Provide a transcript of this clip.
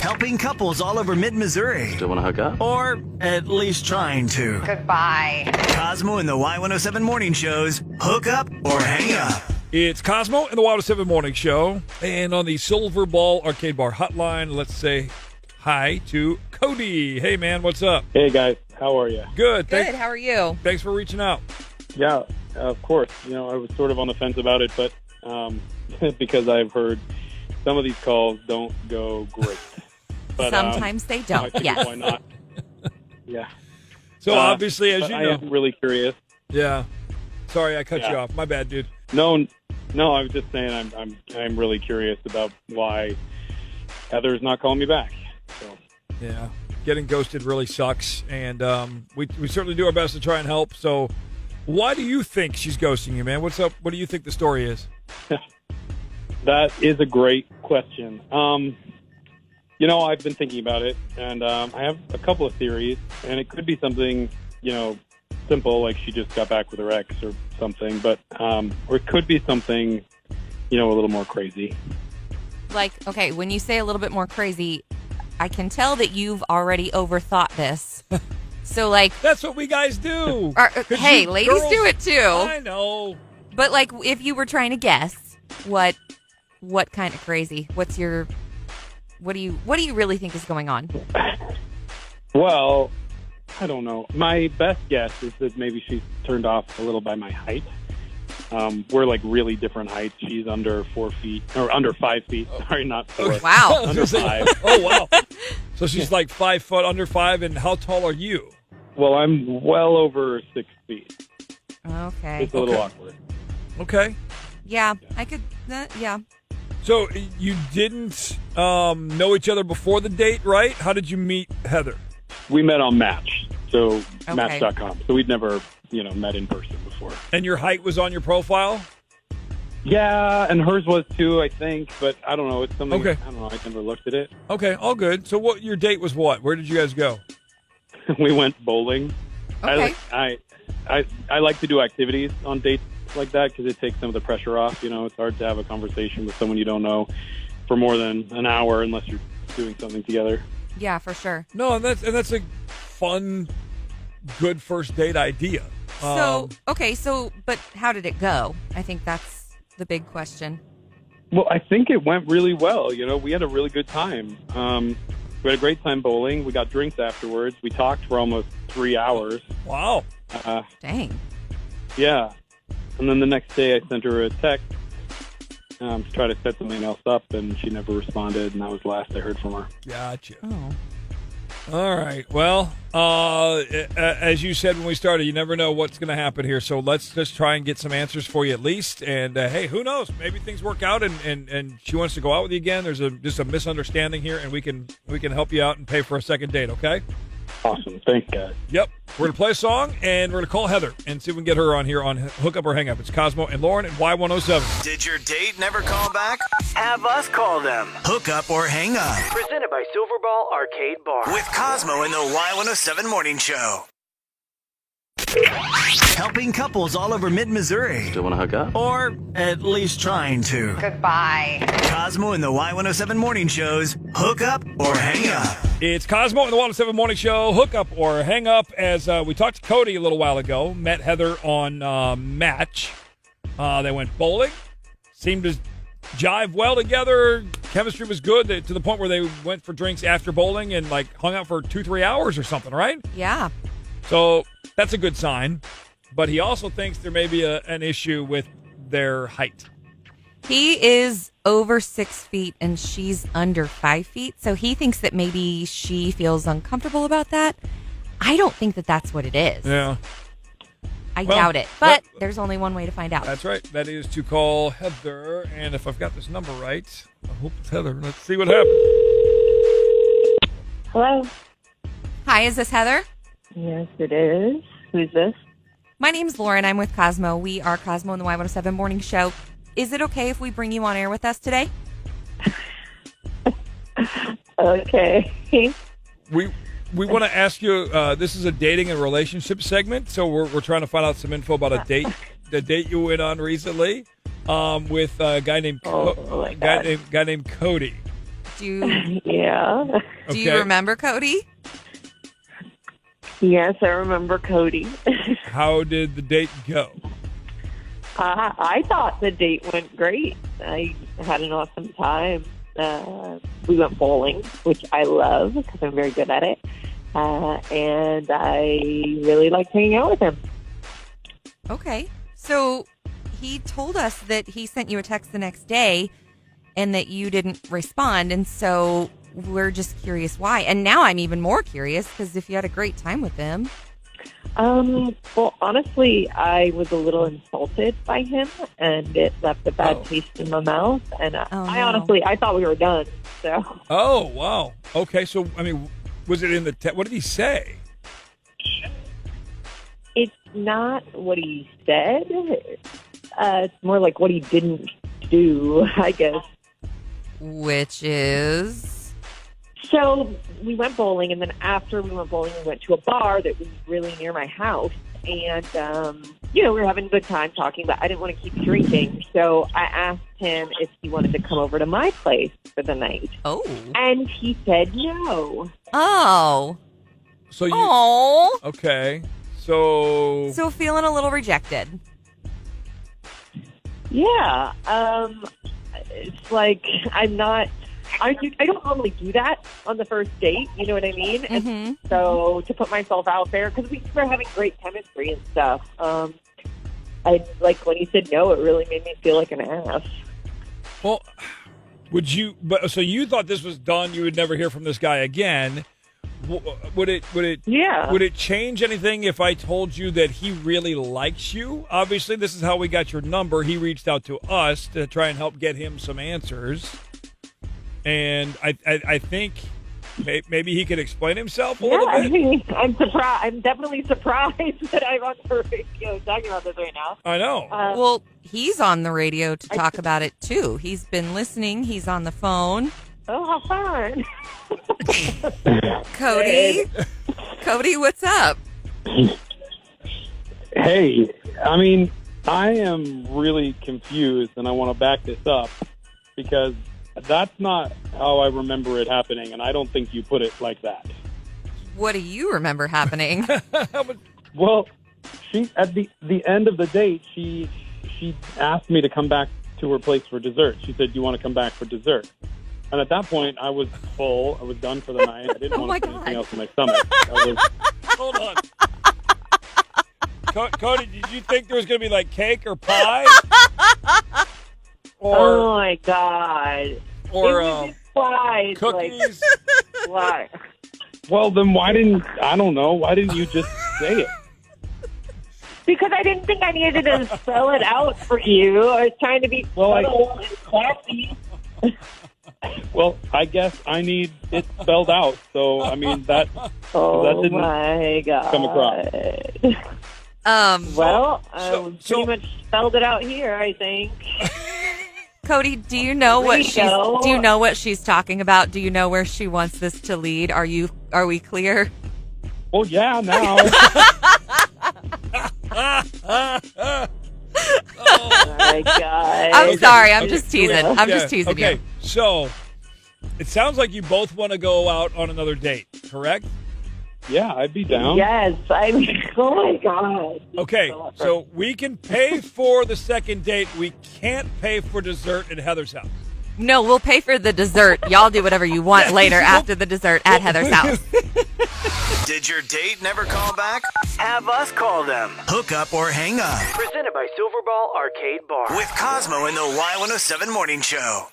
Helping couples all over mid-Missouri. Still want to hook up? Or at least trying to. Goodbye. Cosmo and the Y107 Morning Show's Hook Up or Hang Up. It's Cosmo and the Y107 Morning Show. And on the Silver Ball Arcade Bar hotline, let's say hi to Cody. Hey, man, what's up? Hey, guys. How are you? Good. Good. How are you? Thanks for reaching out. Yeah, of course. I was sort of on the fence about it, but because I've heard some of these calls don't go great. But, Sometimes they don't, I figured, yes. Why not? Yeah. So obviously, as you I know. am really curious. Yeah. Sorry, I cut you off. My bad, dude. No, I was just saying I'm really curious about why Heather's not calling me back. So. Yeah. Getting ghosted really sucks, and we certainly do our best to try and help. So why do you think she's ghosting you, man? What's up? What do you think the story is? That is a great question. I've been thinking about it, and I have a couple of theories, and it could be something, simple, like she just got back with her ex or something, but or it could be something, a little more crazy. Like, okay, when you say a little bit more crazy, I can tell that you've already overthought this. So, like... That's what we guys do. Hey, ladies girls, do it, too. I know. But, like, if you were trying to guess, what kind of crazy? What do you really think is going on? Well, I don't know. My best guess is that maybe she's turned off a little by my height. We're like really different heights. She's under 4 feet, or under 5 feet. Sorry, not 4. Wow. Under 5. Oh, wow. So she's like 5 foot under 5, and how tall are you? Well, I'm well over 6 feet. Okay. It's a little awkward. Okay. Yeah, I could, yeah. So you didn't know each other before the date, right? How did you meet Heather? We met on Match, so Okay. Match.com. So we'd never, met in person before. And your height was on your profile? Yeah, and hers was too, I think. But I don't know. It's something. Okay. I don't know. I never looked at it. Okay, all good. So your date was what? Where did you guys go? We went bowling. Okay. I like to do activities on dates like that because it takes some of the pressure off. It's hard to have a conversation with someone you don't know for more than an hour unless you're doing something together. Yeah, for sure. No, and that's a fun, good first date idea. But how did it go? I think that's the big question. Well, I think it went really well. We had a really good time. We had a great time bowling. We got drinks afterwards. We talked for almost 3 hours. Wow. Dang. Yeah. And then the next day I sent her a text to try to set something else up, and she never responded, and that was the last I heard from her. Gotcha. Oh. All right. Well, as you said when we started, you never know what's going to happen here. So let's just try and get some answers for you at least. And, hey, who knows? Maybe things work out and she wants to go out with you again. There's just a misunderstanding here, and we can help you out and pay for a second date, okay? Awesome. Thanks, guys. Yep. We're going to play a song, and we're going to call Heather and see if we can get her on here on Hook Up or Hang Up. It's Cosmo and Lauren at Y107. Did your date never call back? Have us call them. Hook Up or Hang Up. Presented by Silverball Arcade Bar. With Cosmo and the Y107 Morning Show. Helping couples all over mid-Missouri. Still want to hook up? Or at least trying to. Goodbye. Cosmo and the Y107 Morning Show's Hook Up or Hang Up. It's Cosmo and the Y107 Morning Show, Hook Up or Hang Up. As we talked to Cody a little while ago, met Heather on Match. They went bowling, seemed to jive well together. Chemistry was good to the point where they went for drinks after bowling and hung out for 2-3 hours or something, right? Yeah. So that's a good sign. But he also thinks there may be an issue with their height. He is over 6 feet and she's under 5 feet. So he thinks that maybe she feels uncomfortable about that. I don't think that that's what it is. Yeah. I doubt it. But there's only one way to find out. That's right. That is to call Heather. And if I've got this number right, I hope it's Heather. Let's see what happens. Hello. Hi, is this Heather? Yes, it is. Who's this? My name's Lauren. I'm with Cosmo. We are Cosmo and the Y107 Morning Show. Is it okay if we bring you on air with us today? Okay. We want to ask you, this is a dating and relationship segment, so we're trying to find out some info about the date you went on recently with a guy named guy named Cody. Yeah. Do you remember Cody? Yes, I remember Cody. How did the date go? I thought the date went great. I had an awesome time. We went bowling, which I love because I'm very good at it. And I really liked hanging out with him. Okay. So he told us that he sent you a text the next day and that you didn't respond. And so we're just curious why. And now I'm even more curious because if you had a great time with him. Well, honestly, I was a little insulted by him, and it left a bad taste in my mouth. And I thought we were done. So. Oh, wow. Okay, so, I mean, was it in the what did he say? It's not what he said. It's more like what he didn't do, I guess. Which is? So we went bowling, and then after we went bowling, we went to a bar that was really near my house. And, we were having a good time talking, but I didn't want to keep drinking. So I asked him if he wanted to come over to my place for the night. Oh. And he said no. Oh. So you... Oh. Okay. So feeling a little rejected. Yeah. It's like I'm not... I don't normally do that on the first date, you know what I mean? Mm-hmm. And so to put myself out there, because we were having great chemistry and stuff, I like when he said no, it really made me feel like an ass. Well, so you thought this was done, you would never hear from this guy again. Would it change anything if I told you that he really likes you? Obviously, this is how we got your number. He reached out to us to try and help get him some answers. And I think maybe he could explain himself a little bit. I mean, I'm surprised. I'm definitely surprised that I'm on the radio talking about this right now. I know. Well, he's on the radio to talk about it, too. He's been listening. He's on the phone. Oh, how fun. Cody, what's up? Hey, I mean, I am really confused, and I want to back this up because that's not how I remember it happening, and I don't think you put it like that. What do you remember happening? Well, she at the end of the date, she asked me to come back to her place for dessert. She said, "Do you want to come back for dessert?" And at that point, I was full. I was done for the night. I didn't want to put anything else in my stomach. Hold on. Cody, did you think there was going to be like cake or pie? Oh my God. Or cookies? Why? Well, then why didn't you just say it? Because I didn't think I needed to spell it out for you. I was trying to be subtle and classy. Well, I guess I need it spelled out. So, I mean, that didn't my God. come across. I pretty much spelled it out here, I think. Cody, do you know what she's talking about? Do you know where she wants this to lead? Are we clear? Well, yeah, now. Oh my God. I'm sorry. I'm just teasing. I'm just teasing you. Okay, so it sounds like you both want to go out on another date, correct? Yeah, I'd be down. Yes. Oh my God. Okay, so we can pay for the second date. We can't pay for dessert at Heather's house. No, we'll pay for the dessert. Y'all do whatever you want later after the dessert at Heather's house. Did your date never call back? Have us call them. Hook up or hang up. Presented by Silverball Arcade Bar. With Cosmo in the Y107 Morning Show.